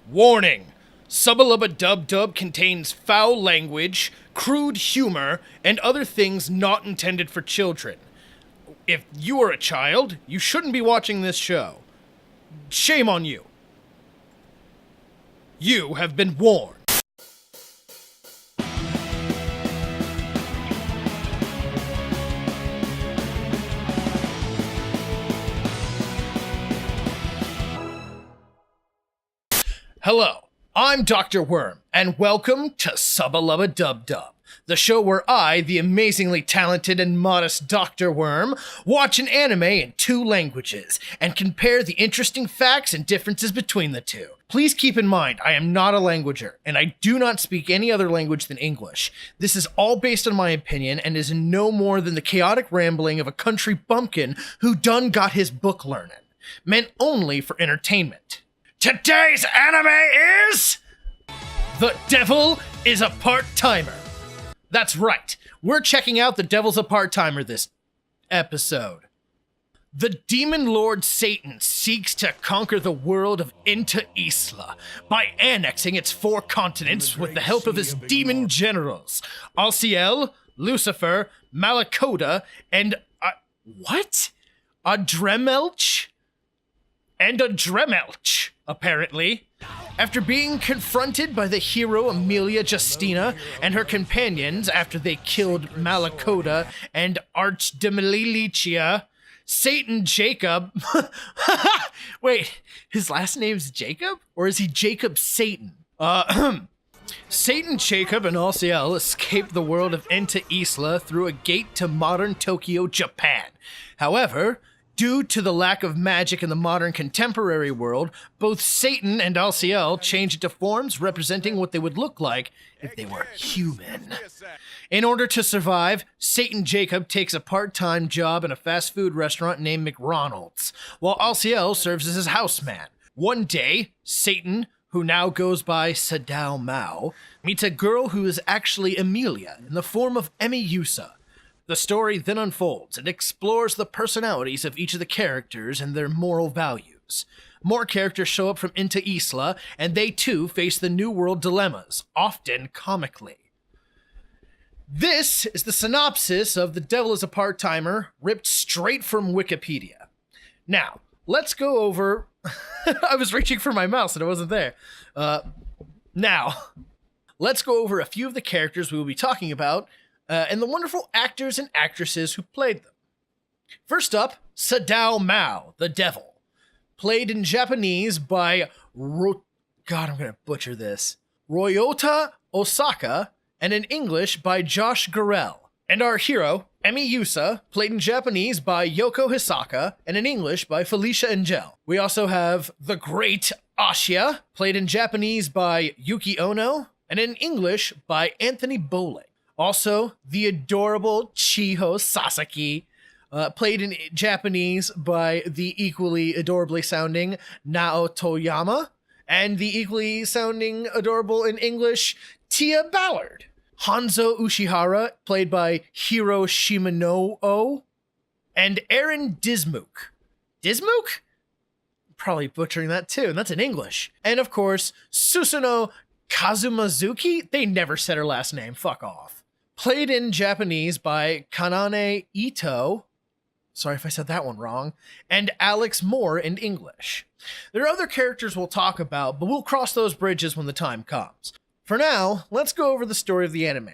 Warning! Subba Lubba Dub Dub contains foul language, crude humor, and other things not intended for children. If you are a child, you shouldn't be watching this show. Shame on you. You have been warned. Hello, I'm Dr.Worm, and welcome to Subba Lubba Dub Dub, the show where I, the amazingly talented and modest Dr.Worm, watch an anime in 2 languages and compare the interesting facts and differences between the two. Please keep in mind, I am not a languager, and I do not speak any other language than English. This is all based on my opinion and is no more than the chaotic rambling of a country bumpkin who done got his book learning, meant only for entertainment. Today's anime is... The Devil is a Part-Timer. That's right, we're checking out The Devil's a Part-Timer this episode. The demon lord Satan seeks to conquer the world of ensue by annexing its 4 continents with the help of his demon generals, Alciel, Lucifer, Malacoda, and... what? Adremelch? And Adremelch, apparently. After being confronted by the hero Amelia Justina and her companions after they killed Malacoda and Archdemilicia, Satan Jacob... Wait, his last name's Jacob? Or is he Jacob Satan? Satan Jacob and Alciel escaped the world of ensue through a gate to modern Tokyo, Japan. However, due to the lack of magic in the modern contemporary world, both Satan and Alciel change into forms representing what they would look like if they were human. In order to survive, Satan Jacob takes a part-time job in a fast food restaurant named McRonald's, while Alciel serves as his houseman. One day, Satan, who now goes by Sadao Mao, meets a girl who is actually Amelia in the form of maou-sama. The story then unfolds and explores the personalities of each of the characters and their moral values. More characters show up from ensue, and they too face the New World dilemmas, often comically. This is the synopsis of The Devil is a Part-Timer, ripped straight from Wikipedia. Now, let's go over... I was reaching for my mouse and it wasn't there. Now, let's go over a few of the characters we will be talking about, and the wonderful actors and actresses who played them. First up, Sadao Mao, the Devil. Played in Japanese by God, I'm going to butcher this. Ryota Osaka, and in English by Josh Garrell. And our hero, maou-sama, played in Japanese by Yoko Hisaka, and in English by Felicia Angel. We also have the great Ashia, played in Japanese by Yuki Ono, and in English by Anthony Bowling. Also, the adorable Chiho Sasaki, played in Japanese by the equally adorably sounding Naotoyama, and the equally sounding adorable in English, Tia Ballard. Hanzo Ushihara, played by Hiro Shimano, and Aaron Dismuke. Dismuke? Probably butchering that too, and that's in English. And of course, Susuno Kazumazuki? They never said her last name, fuck off. Played in Japanese by Kanane Ito, sorry if I said that one wrong, and Alex Moore in English. There are other characters we'll talk about, but we'll cross those bridges when the time comes. For now, let's go over the story of the anime.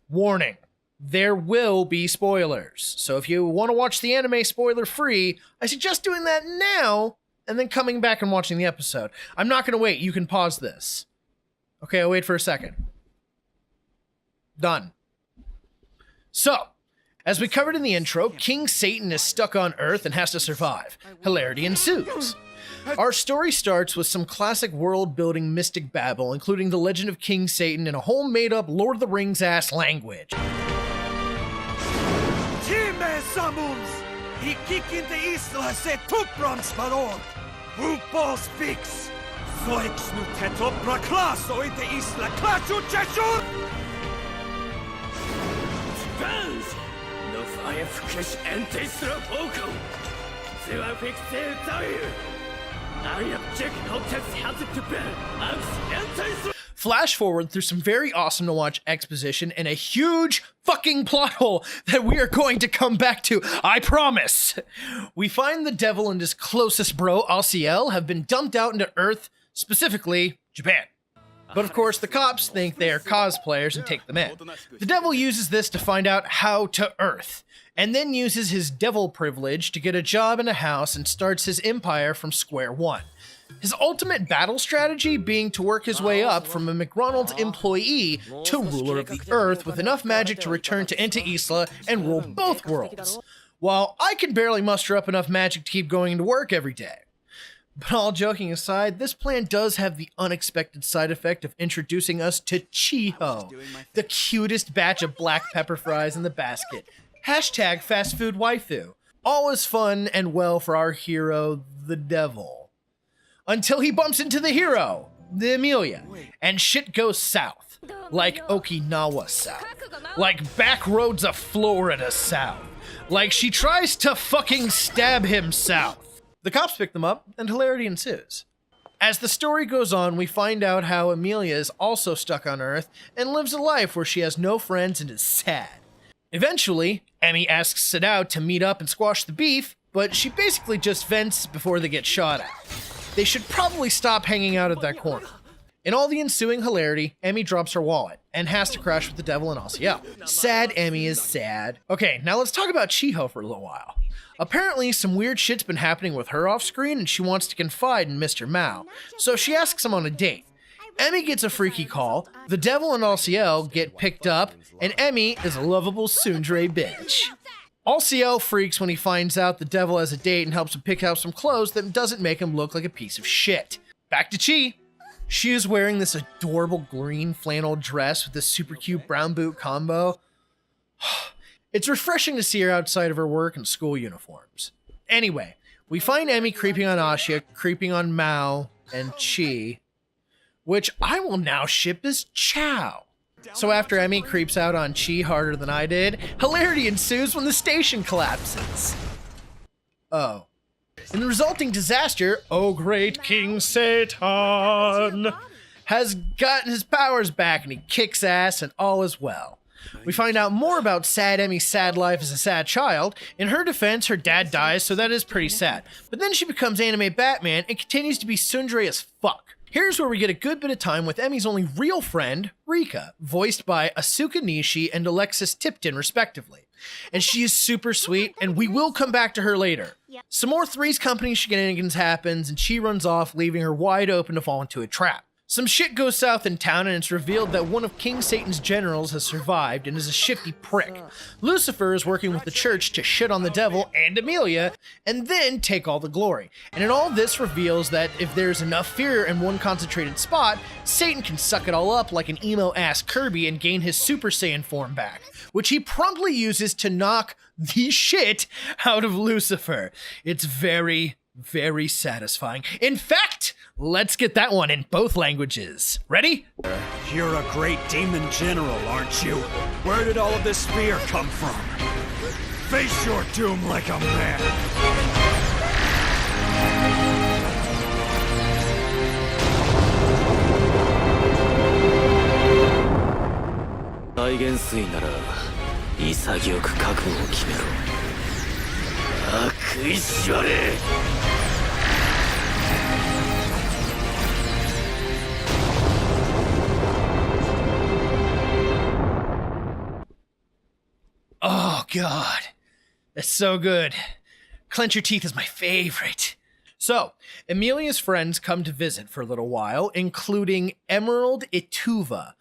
Warning, there will be spoilers, so if you want to watch the anime spoiler-free, I suggest doing that now, and then coming back and watching the episode. I'm not going to wait, you can pause this. Okay, I'll wait for a second. Done. So, as we covered in the intro, King Satan is stuck on Earth and has to survive. Hilarity ensues. Our story starts with some classic world-building mystic babble, including the legend of King Satan and a whole made-up Lord of the Rings-ass language. Flash forward through some very awesome to watch exposition and a huge fucking plot hole that we are going to come back to, I promise. We find the devil and his closest bro, Alciel, have been dumped out into Earth, specifically Japan. But of course, the cops think they are cosplayers and take them in. The devil uses this to find out how to Earth, and then uses his devil privilege to get a job in a house and starts his empire from square one. His ultimate battle strategy being to work his way up from a McDonald's employee to ruler of the Earth with enough magic to return to Enta Isla and rule both worlds. While I can barely muster up enough magic to keep going to work every day. But all joking aside, this plan does have the unexpected side effect of introducing us to Chiho, the cutest batch of black pepper fries in the basket. Hashtag fast food waifu. All is fun and well for our hero, the devil. Until he bumps into the hero, the Amelia, and shit goes south. Like Okinawa south. Like back roads of Florida south. Like she tries to fucking stab him south. The cops pick them up, and hilarity ensues. As the story goes on, we find out how Amelia is also stuck on Earth and lives a life where she has no friends and is sad. Eventually, Emmy asks Sadao to meet up and squash the beef, but she basically just vents before they get shot at. They should probably stop hanging out at that corner. In all the ensuing hilarity, Emmy drops her wallet and has to crash with the devil and Alciel. Sad Emmy is sad. Okay, now let's talk about Chiho for a little while. Apparently, some weird shit's been happening with her off screen and she wants to confide in Mr. Mao, so she asks him on a date. Emmy gets a freaky call, the devil and Alciel get picked up, and Emmy is a lovable tsundere bitch. Alciel freaks when he finds out the devil has a date and helps him pick out some clothes that doesn't make him look like a piece of shit. Back to Chi. She is wearing this adorable green flannel dress with this super cute brown boot combo. It's refreshing to see her outside of her work and school uniforms. Anyway, we find Emmy creeping on Ashia, creeping on Mao and Chi, which I will now ship as Chow. So after Emmy creeps out on Chi harder than I did, hilarity ensues when the station collapses. Oh. In the resulting disaster, oh great King Satan has gotten his powers back and he kicks ass and all is well. We find out more about sad Emmy's sad life as a sad child. In her defense, her dad dies, so that is pretty sad. But then she becomes anime Batman and continues to be tsundere as fuck. Here's where we get a good bit of time with Emmy's only real friend, Rika, voiced by Asuka Nishi and Alexis Tipton, respectively. And she is super sweet, and we will come back to her later. Some more Three's Company shenanigans happens, and she runs off, leaving her wide open to fall into a trap. Some shit goes south in town, and it's revealed that one of King Satan's generals has survived and is a shifty prick. Lucifer is working with the church to shit on the devil and Amelia, and then take all the glory. And in all this reveals that if there's enough fear in one concentrated spot, Satan can suck it all up like an emo-ass Kirby and gain his Super Saiyan form back, which he promptly uses to knock the shit out of Lucifer. It's very, very satisfying. In fact, let's get that one in both languages. Ready? You're a great demon general, aren't you? Where did all of this fear come from? Face your doom like a man. 大元帥なら潔く覚悟を決めろ。悪意しわれ。Oh, God. That's so good. Clench your teeth is my favorite. So, Emilia's friends come to visit for a little while, including Emerald Ituva,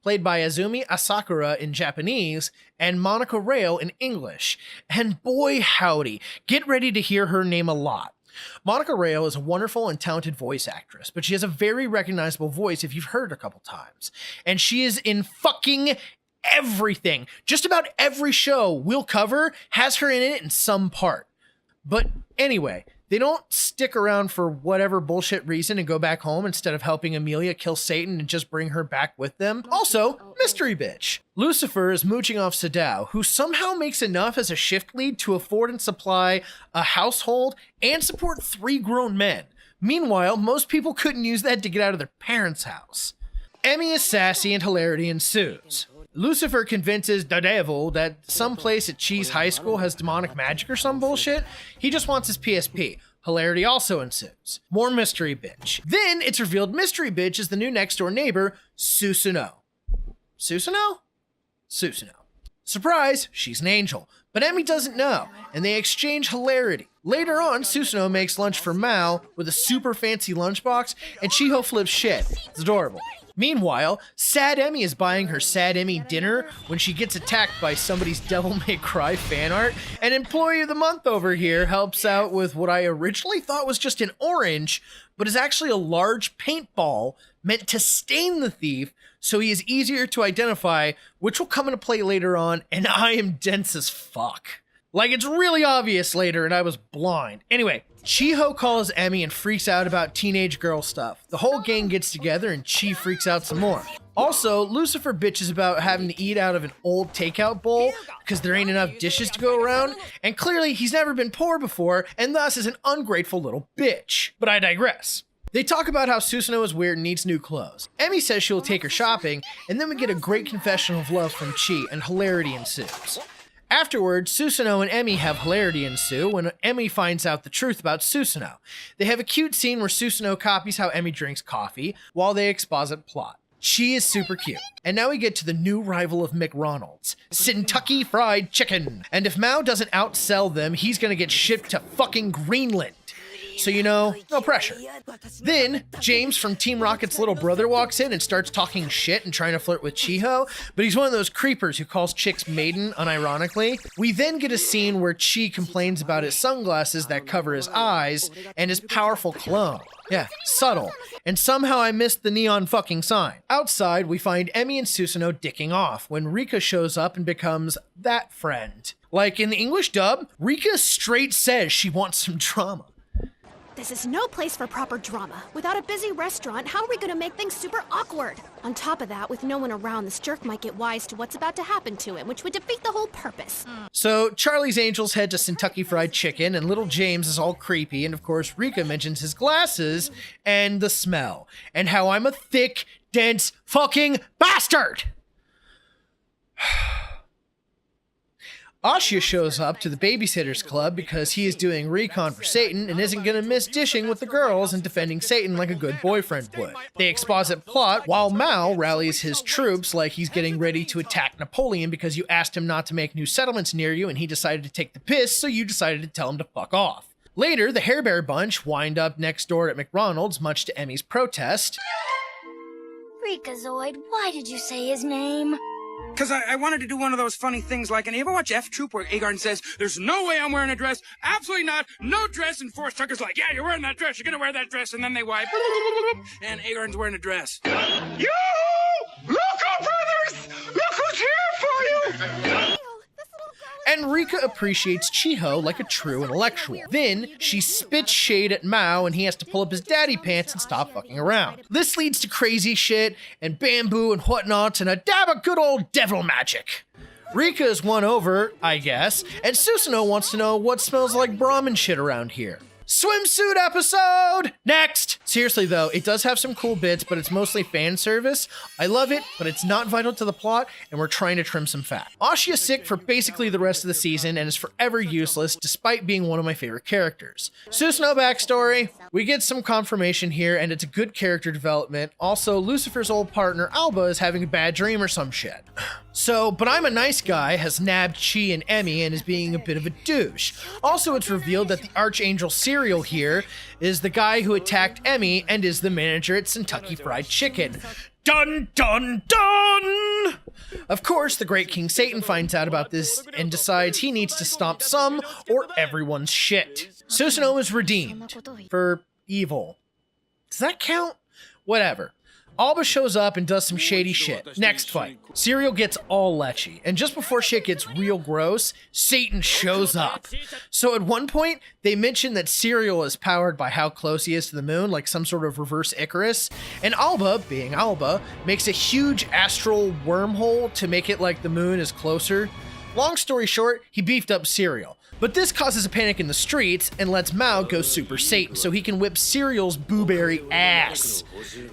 played by Azumi Asakura in Japanese, and Monica Rail in English. And boy howdy, get ready to hear her name a lot. Monica Rail is a wonderful and talented voice actress, but she has a very recognizable voice if you've heard her a couple times. And she is in fucking everything. Just about every show we'll cover has her in it in some part. But anyway, they don't stick around for whatever bullshit reason and go back home instead of helping Amelia kill Satan and just bring her back with them. Also, mystery bitch. Lucifer is mooching off Sadao, who somehow makes enough as a shift lead to afford and supply a household and support 3 grown men. Meanwhile, most people couldn't use that to get out of their parents' house. Emmy is sassy and hilarity ensues. Lucifer convinces the devil that someplace at Cheese High School has demonic magic or some bullshit. He just wants his PSP. Hilarity also ensues. More mystery bitch. Then it's revealed mystery bitch is the new next door neighbor, Susanoo. Susanoo? Susanoo. Surprise, she's an angel. But Emmy doesn't know, and they exchange hilarity. Later on, Susanoo makes lunch for Mao with a super fancy lunchbox, and Chiho flips shit. It's adorable. Meanwhile, Sad Emmy is buying her Sad Emmy dinner when she gets attacked by somebody's Devil May Cry fan art, and Employee of the Month over here helps out with what I originally thought was just an orange, but is actually a large paintball meant to stain the thief so he is easier to identify, which will come into play later on, and I am dense as fuck. Like, it's really obvious later, and I was blind. Anyway, Chiho calls Emmy and freaks out about teenage girl stuff. The whole gang gets together, and Chi freaks out some more. Also, Lucifer bitches about having to eat out of an old takeout bowl because there ain't enough dishes to go around, and clearly he's never been poor before, and thus is an ungrateful little bitch. But I digress. They talk about how Susanoo is weird and needs new clothes. Emmy says she will take her shopping, and then we get a great confession of love from Chi, and hilarity ensues. Afterwards, Susanoo and Emmy have hilarity ensue when Emmy finds out the truth about Susanoo. They have a cute scene where Susanoo copies how Emmy drinks coffee while they exposit plot. She is super cute. And now we get to the new rival of McDonald's, Kentucky Fried Chicken. And if Mao doesn't outsell them, he's gonna get shipped to fucking Greenland. So you know, no pressure. Then, James from Team Rocket's little brother walks in and starts talking shit and trying to flirt with Chiho, but he's one of those creepers who calls chicks maiden unironically. We then get a scene where Chi complains about his sunglasses that cover his eyes and his powerful cologne. Yeah, subtle. And somehow I missed the neon fucking sign. Outside, we find Emmy and Susanoo dicking off when Rika shows up and becomes that friend. Like in the English dub, Rika straight says she wants some drama. This is no place for proper drama. Without a busy restaurant, how are we gonna make things super awkward? On top of that, with no one around, this jerk might get wise to what's about to happen to him, which would defeat the whole purpose. So Charlie's Angels head to Kentucky Fried Chicken, and little James is all creepy, and of course Rika mentions his glasses and the smell, and how I'm a thick, dense, fucking bastard! Ashia shows up to the Babysitters Club because he is doing recon for Satan and isn't gonna miss dishing with the girls and defending Satan like a good boyfriend would. They exposit plot while Mao rallies his troops like he's getting ready to attack Napoleon because you asked him not to make new settlements near you and he decided to take the piss, so you decided to tell him to fuck off. Later, the Hair Bear bunch wind up next door at McDonald's, much to Emmy's protest. Freakazoid, why did you say his name? Because I wanted to do one of those funny things like, and you ever watch F Troop where Agarn says, there's no way I'm wearing a dress, absolutely not, no dress, and Forrest Tucker's like, yeah, you're wearing that dress, you're gonna wear that dress, and then they wipe, and Agarn's wearing a dress. You! Look, brothers! Look who's here for you! And Rika appreciates Chiho like a true intellectual. Then, she spits shade at Mao and he has to pull up his daddy pants and stop fucking around. This leads to crazy shit and bamboo and whatnots and a dab of good old devil magic. Rika is won over, I guess, and Susanoo wants to know what smells like Brahmin shit around here. Swimsuit episode! Next! Seriously though, it does have some cool bits, but it's mostly fan service. I love it, but it's not vital to the plot, and we're trying to trim some fat. Ashia's sick for basically the rest of the season and is forever useless, despite being one of my favorite characters. Susanoo backstory. We get some confirmation here, and it's a good character development. Also, Lucifer's old partner, Alba, is having a bad dream or some shit. So, But I'm a Nice Guy has nabbed Chi and Emmy and is being a bit of a douche. Also, it's revealed that the Archangel Cereal here is the guy who attacked Emmy and is the manager at Kentucky Fried Chicken. Dun dun dun! Of course, the great King Satan finds out about this and decides he needs to stomp some or everyone's shit. Susanoo is redeemed for evil. Does that count? Whatever. Alba shows up and does some shady shit. Next fight. Cereal gets all lechy, and just before shit gets real gross, Satan shows up. So at one point, they mention that Cereal is powered by how close he is to the moon, like some sort of reverse Icarus, and Alba, being Alba, makes a huge astral wormhole to make it like the moon is closer. Long story short, he beefed up Cereal. But this causes a panic in the streets and lets Mao go Super Saiyan so he can whip Cereal's booberry ass.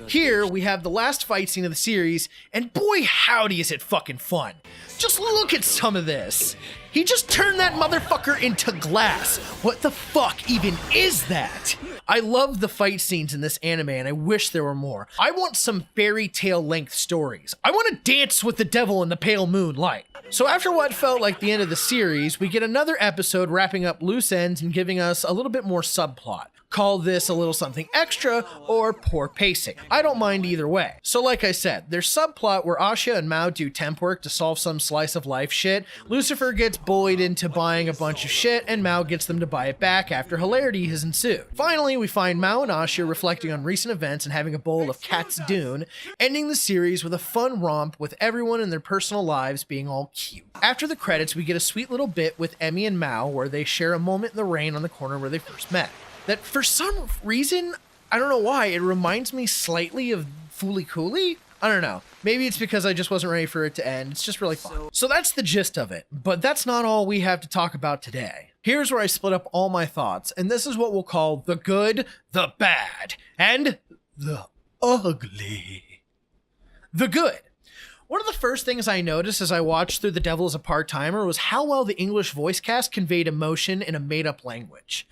Here we have the last fight scene of the series, and boy howdy is it fucking fun. Just look at some of this. He just turned that motherfucker into glass. What the fuck even is that? I love the fight scenes in this anime and I wish there were more. I want some fairy tale length stories. I want to dance with the devil in the pale moonlight. So after what felt like the end of the series, we get another episode wrapping up loose ends and giving us a little bit more subplot. Call this a little something extra or poor pacing. I don't mind either way. So like I said, there's subplot where Asha and Mao do temp work to solve some slice of life shit. Lucifer gets bullied into buying a bunch of shit and Mao gets them to buy it back after hilarity has ensued. Finally, we find Mao and Asha reflecting on recent events and having a bowl of Cat's Dune, ending the series with a fun romp with everyone in their personal lives being all cute. After the credits, we get a sweet little bit with Emmy and Mao where they share a moment in the rain on the corner where they first met. That for some reason, I don't know why, it reminds me slightly of Fooly Cooly? I don't know. Maybe it's because I just wasn't ready for it to end. It's just really fun. So that's the gist of it, but that's not all we have to talk about today. Here's where I split up all my thoughts, and this is what we'll call the good, the bad, and the ugly. The good. One of the first things I noticed as I watched through The Devil is a Part-Timer was how well the English voice cast conveyed emotion in a made-up language.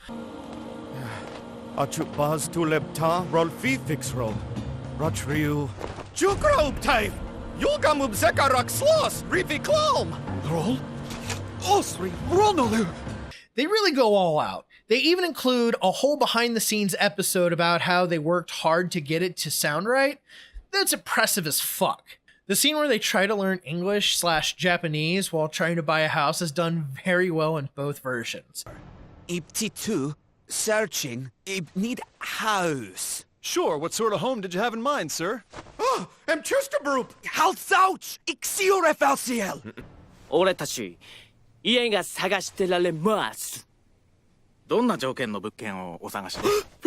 Achupbaz tulebta rolfi fixro. Rotriu. Chukrobtave! Yulgamub zekarak slos! Rifi klom! Roll? Osri Ronolu! They really go all out. They even include a whole behind-the-scenes episode about how they worked hard to get it to sound right. That's impressive as fuck. The scene where they try to learn English/Japanese while trying to buy a house is done very well in both versions. Ipti2, searching, need house. Sure, what sort of home did you have in mind, sir? Oh, Chustabroop! Halsouch, Ixior FLCL! 俺たち家が探してられます。どんな条件の物件をお探しで？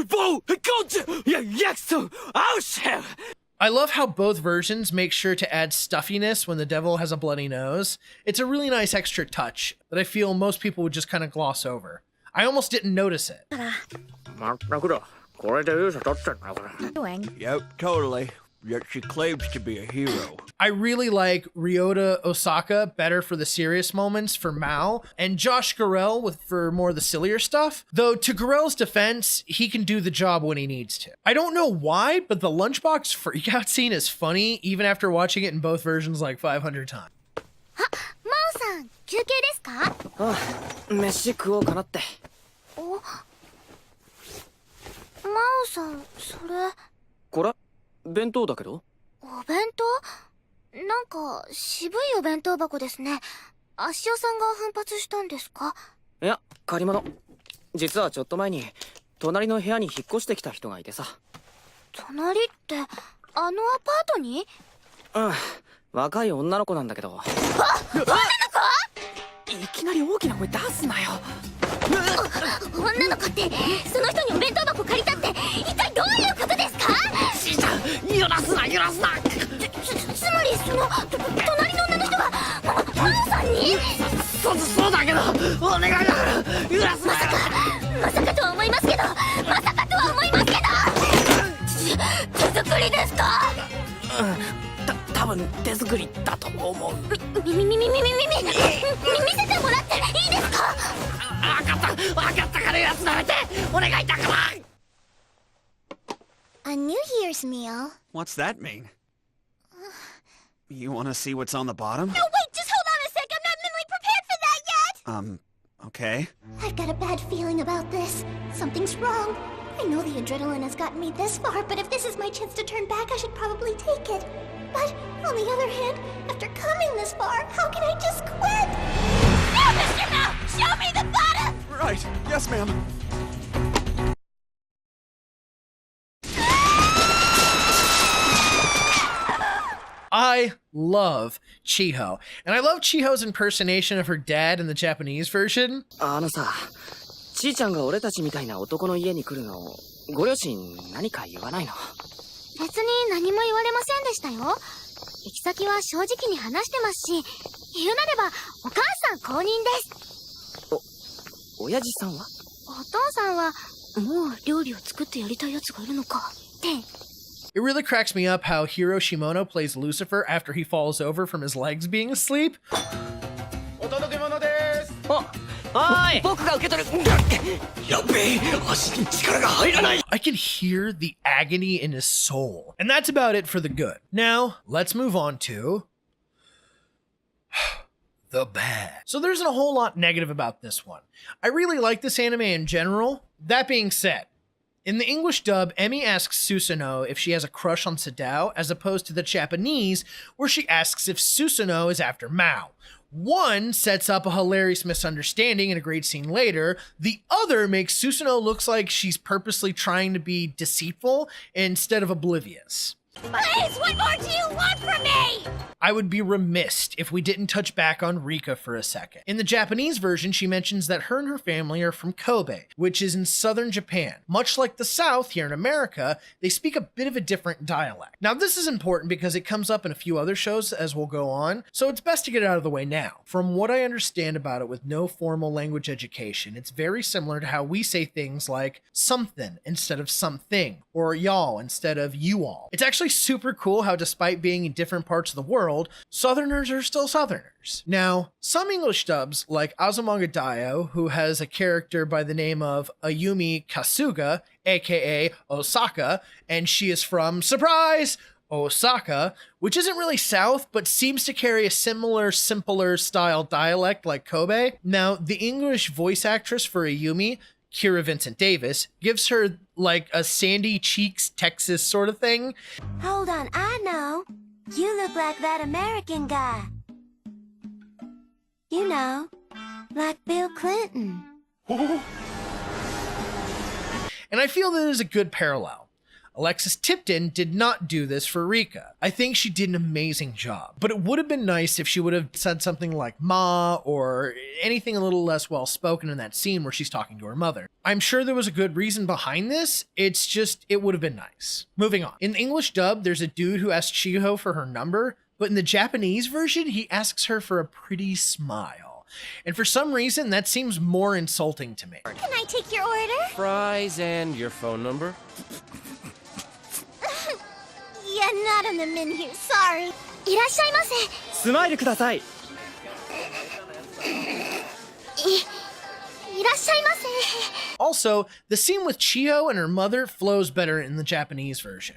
ボー、コーチ、ヤクソン、アウシェフ。 I love how both versions make sure to add stuffiness when the devil has a bloody nose. It's a really nice extra touch that I feel most people would just kind of gloss over. I almost didn't notice it. Yep, totally. Yet she claims to be a hero. I really like Ryota Osaka better for the serious moments for Mao, and Josh Garrell for more of the sillier stuff. Though to Garrell's defense, he can do the job when he needs to. I don't know why, but the lunchbox freakout scene is funny even after watching it in both versions like 500 times. マオさん、休憩ですか？ああ、飯食おうかなって。お、マオさん、それ。これ弁当だけど。お弁当？なんか渋いお弁当箱ですね。足尾さんが奮発したんですか？いや、借り物。実はちょっと前に隣の部屋に引っ越してきた人がいてさ。隣ってあのアパートに？うん、若い女の子なんだけど。女の子？いきなり大きな声出すなよ。女の子ってその人にお弁当箱借りたって一体どういうことですか？しーちゃん、揺らすな揺らすな。つまりその隣の女の人がマオさんに？そうだけどお願いだから揺らすなよ。まさかとは思いますけど、まさかとは思いますけど。手作りですか？多分手作りだと思う。見せてもらっていいですか？分かったからやつなめてお願いだから。 A New Year's meal. What's that mean? You want to see what's on the bottom? No, wait, just hold on a sec. I'm not mentally prepared for that yet. Okay. I've got a bad feeling about this. Something's wrong. I know the adrenaline has gotten me this far, but if this is my chance to turn back, I should probably take it. But on the other hand, after coming this far, how can I just quit? No, Mr. Mao! Show me the bottom! Right. Yes, ma'am. I love Chiho, and I love Chiho's impersonation of her dad in the Japanese version. あのさ、ちーちゃんが俺たちみたいな男の家に来るの、ご両親何か言わないの？別に何も言われませんでしたよ。行き先は正直に話してますし、言うなればお母さん公認です。親父さんはお父さんは、もう料理を作ってやりたいやつがいるのか。って。It really cracks me up how Hiro Shimono plays Lucifer after he falls over from his legs being asleep. I can hear the agony in his soul. And that's about it for the good. Now, let's move on to the bad. So there isn't a whole lot negative about this one. I really like this anime in general. That being said, in the English dub, Emi asks Susanoo if she has a crush on Sadao, as opposed to the Japanese, where she asks if Susanoo is after Mao. One sets up a hilarious misunderstanding in a great scene later. The other makes Susanoo look like she's purposely trying to be deceitful instead of oblivious. Please, what more do you want from me? I would be remiss if we didn't touch back on Rika for a second. In the Japanese version, she mentions that her and her family are from Kobe, which is in southern Japan. Much like the South here in America, they speak a bit of a different dialect. Now, this is important because it comes up in a few other shows as we'll go on, so it's best to get it out of the way now. From what I understand about it with no formal language education, it's very similar to how we say things like something instead of something, or y'all instead of you all. It's actually super cool how despite being in different parts of the world, Southerners are still Southerners. Now, some English dubs, like Azumanga Daioh, who has a character by the name of Ayumi Kasuga, aka Osaka, and she is from, surprise, Osaka, which isn't really South, but seems to carry a similar, simpler style dialect like Kobe. Now, the English voice actress for Ayumi, Kira Vincent Davis, gives her like a sandy cheeks Texas sort of thing. Hold on, I know. You look like that American guy. You know, like Bill Clinton. And I feel that is a good parallel. Alexis Tipton did not do this for Rika. I think she did an amazing job, but it would have been nice if she would have said something like Ma or anything a little less well spoken in that scene where she's talking to her mother. I'm sure there was a good reason behind this. It's just, it would have been nice. Moving on. In the English dub, there's a dude who asks Chiho for her number, but in the Japanese version, he asks her for a pretty smile. And for some reason, that seems more insulting to me. Can I take your order? Fries and your phone number? Yeah, not on the menu, sorry. いらっしゃいませ。スマイルください。いらっしゃいませ。 Also, the scene with Chiho and her mother flows better in the Japanese version.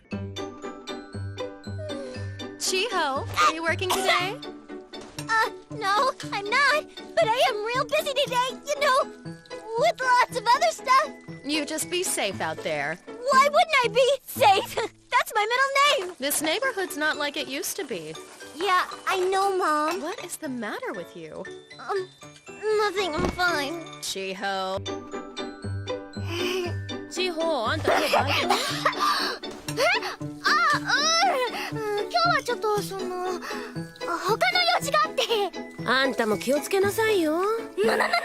Chiho, are you working today? No, I'm not. But I am real busy today, you know, with lots of other stuff. You just be safe out there. Why wouldn't I be safe? That's my middle name. This neighborhood's not like it used to be. Yeah, I know, Mom. What is the matter with you? Nothing, I'm fine. Chiho. Chiho, あんた今日バイト？今日はちょっと他の用事があって。あんたも気をつけなさいよ。何が？何の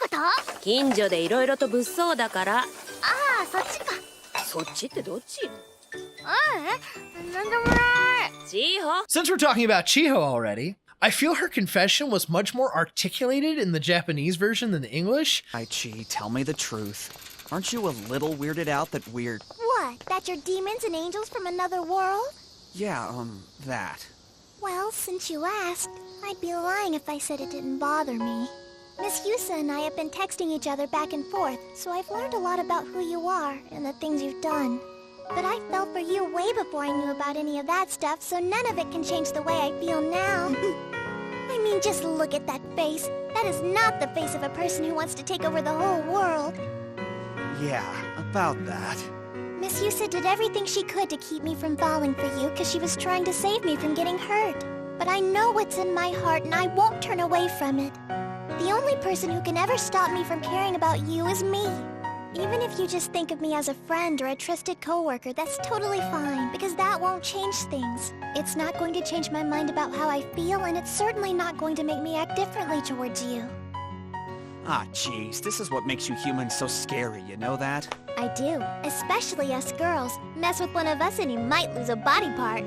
こと？近所でいろいろと物騒だから。ああ、そっちか。そっちってどっち？なんでもない。Chiho. Since we're talking about Chiho already, I feel her confession was much more articulated in the Japanese version than the English. Hi, Chi, tell me the truth. Aren't you a little weirded out that we're... What? That you're demons and angels from another world? Yeah, that. Well, since you asked, I'd be lying if I said it didn't bother me. Miss Yusa and I have been texting each other back and forth, so I've learned a lot about who you are and the things you've done. But I fell for you way before I knew about any of that stuff, so none of it can change the way I feel now. I mean, just look at that face. That is not the face of a person who wants to take over the whole world. Yeah, about that. Miss Yusa did everything she could to keep me from falling for you because she was trying to save me from getting hurt. But I know what's in my heart and I won't turn away from it. The only person who can ever stop me from caring about you is me. Even if you just think of me as a friend or a trusted coworker, that's totally fine, because that won't change things. It's not going to change my mind about how I feel, and it's certainly not going to make me act differently towards you. Ah, jeez, this is what makes you humans so scary, you know that? I do, especially us girls. Mess with one of us and you might lose a body part.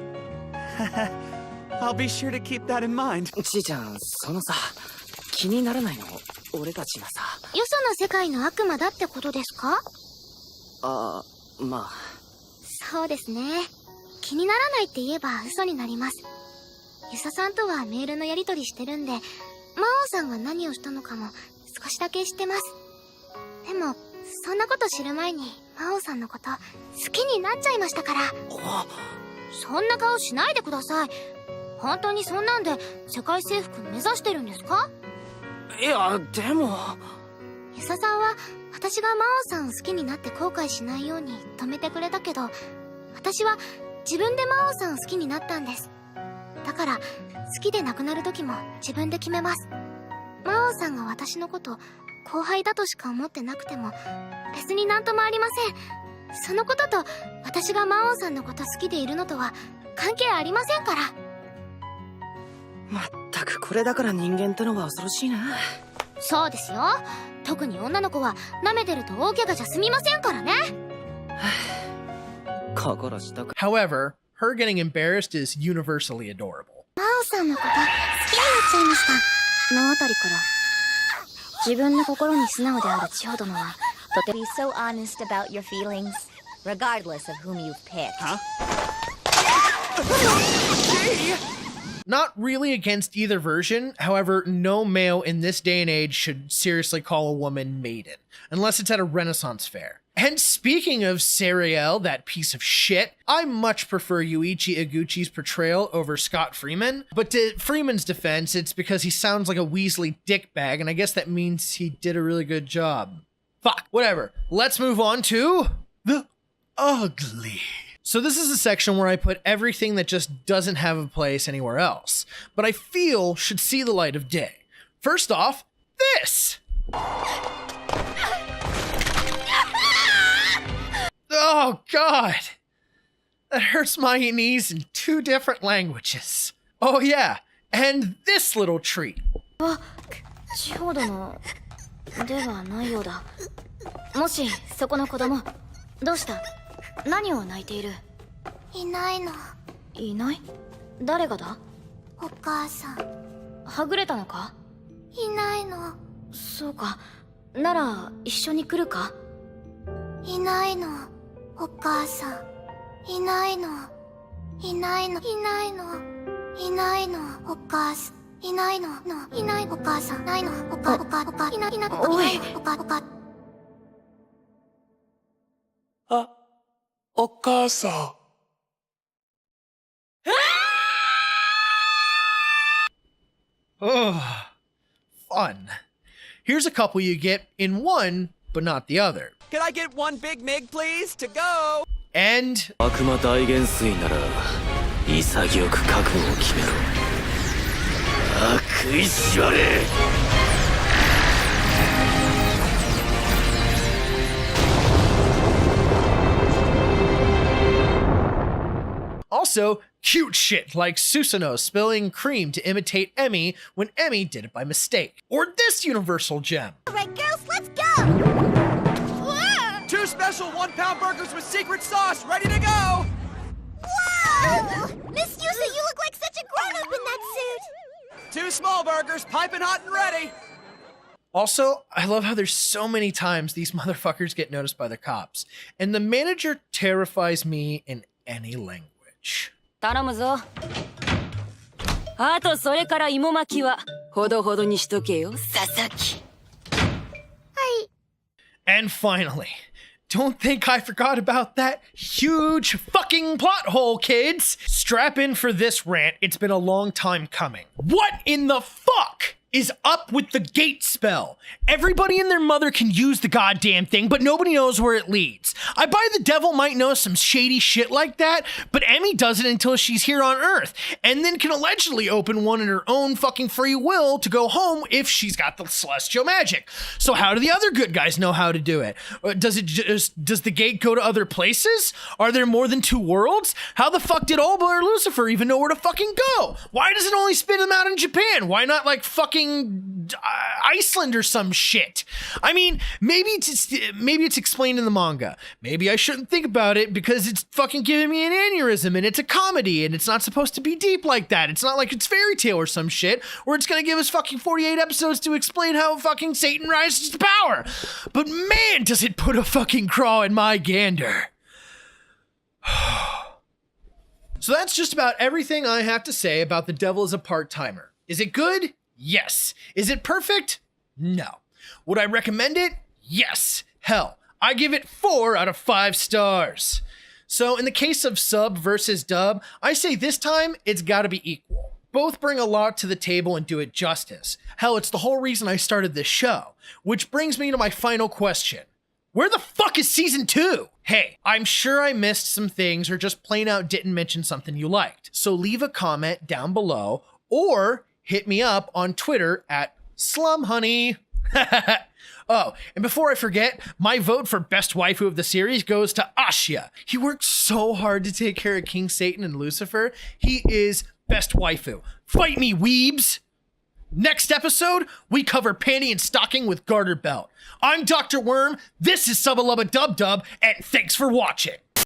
I'll be sure to keep that in mind. ちーちゃん、そのさ、気にならないの？俺たちがさ。よその世界の悪魔だってことですか？まあ。そうですね。気にならないって言えば嘘になります。遊佐さんとはメールのやり取りしてるんで、魔王さんが何をしたのかも少しだけ知ってます。でも、そんなこと知る前に魔王さんのこと好きになっちゃいましたから。そんな顔しないでください。本当にそんなんで世界征服目指してるんですか？いや、でも。遊佐さんは私が魔王さんを好きになって後悔しないように止めてくれたけど、私は自分で魔王さんを好きになったんです。だから好きでなくなる時も自分で決めます。魔王さんが私のこと後輩だとしか思ってなくても別になんともありません。そのことと私が魔王さんのこと好きでいるのとは関係ありませんから。まったくこれだから人間ってのは恐ろしいな。そうですよ。特に女の子は舐めてると大怪我じゃ済みませんからね。心したく。 However, her getting embarrassed is universally adorable. 魔王さんのこと好きになっちゃいましたのあたりから、自分の心に素直である千穂殿はとても Be so honest about your feelings, regardless of whom you've picked. Not really against either version, however, no male in this day and age should seriously call a woman maiden, unless it's at a Renaissance fair. And speaking of Sariel, that piece of shit, I much prefer Yuichi Iguchi's portrayal over Scott Freeman, but to Freeman's defense, it's because he sounds like a Weasley dickbag, and I guess that means he did a really good job. Fuck, whatever. Let's move on to the ugly. So this is a section where I put everything that just doesn't have a place anywhere else, but I feel should see the light of day. First off, this! Oh god! That hurts my knees in 2 different languages. Oh yeah, and this little treat. 千穂殿ではないようだ。もしそこの子供、どうした？何を泣いている？いないの。いない？誰がだ？お母さん。はぐれたのか？いないの。そうか。なら一緒に来るか？いないの。お母さん。いないの。いないの。いないの。いないの。お母さん。いないの。いないお母さん。ないの。お母いないおい。お母。お母さん。Oh, fun. Here's a couple you get in one, but not the other. Can I get one Big Mig, please, to go? And 悪魔大元帥なら潔く覚悟を決めろ。悪意しわれ。also cute shit like Susanoo spilling cream to imitate Emmy when Emmy did it by mistake. Or this universal gem. Alright, girls, let's go! 2 special 1-pound burgers with secret sauce, ready to go! Whoa! Miss Yusa, you look like such a grown-up in that suit! 2 small burgers, piping hot and ready! Also, I love how there's so many times these motherfuckers get noticed by the cops. And the manager terrifies me in any language. 頼むぞ。あとそれから芋巻きはほどほどにしとけよ、佐々木。And finally, don't think I forgot about that huge fucking plot hole, kids! Strap in for this rant, it's been a long time coming. What in the fuck is up with the gate spell? Everybody and their mother can use the goddamn thing, but nobody knows where it leads. I buy the devil might know some shady shit like that, but Emmy does it until she's here on Earth, and then can allegedly open one in her own fucking free will to go home if she's got the celestial magic. So how do the other good guys know how to do it? Does the gate go to other places? Are there more than 2 worlds? How the fuck did Olba or Lucifer even know where to fucking go? Why does it only spit them out in Japan? Why not like fucking fucking Iceland or some shit. I mean, maybe it's explained in the manga. Maybe I shouldn't think about it because it's fucking giving me an aneurysm and it's a comedy and it's not supposed to be deep like that. It's not like it's Fairy Tail or some shit where it's gonna give us fucking 48 episodes to explain how fucking Satan rises to power. But man, does it put a fucking craw in my gander. So that's just about everything I have to say about The Devil is a Part-Timer. Is it good? Yes. Is it perfect? No. Would I recommend it? Yes. Hell, I give it 4 out of 5 stars. So in the case of sub versus dub, I say this time it's gotta be equal. Both bring a lot to the table and do it justice. Hell, it's the whole reason I started this show. Which brings me to my final question. Where the fuck is season 2? Hey, I'm sure I missed some things or just plain out didn't mention something you liked. So leave a comment down below or hit me up on Twitter at slumhoney. Oh, and before I forget, my vote for best waifu of the series goes to Ashia. He worked so hard to take care of King Satan and Lucifer. He is best waifu. Fight me, weebs! Next episode, we cover panty and stocking with garter belt. I'm Dr. Worm, this is Subba Lubba Dub Dub, and thanks for watching.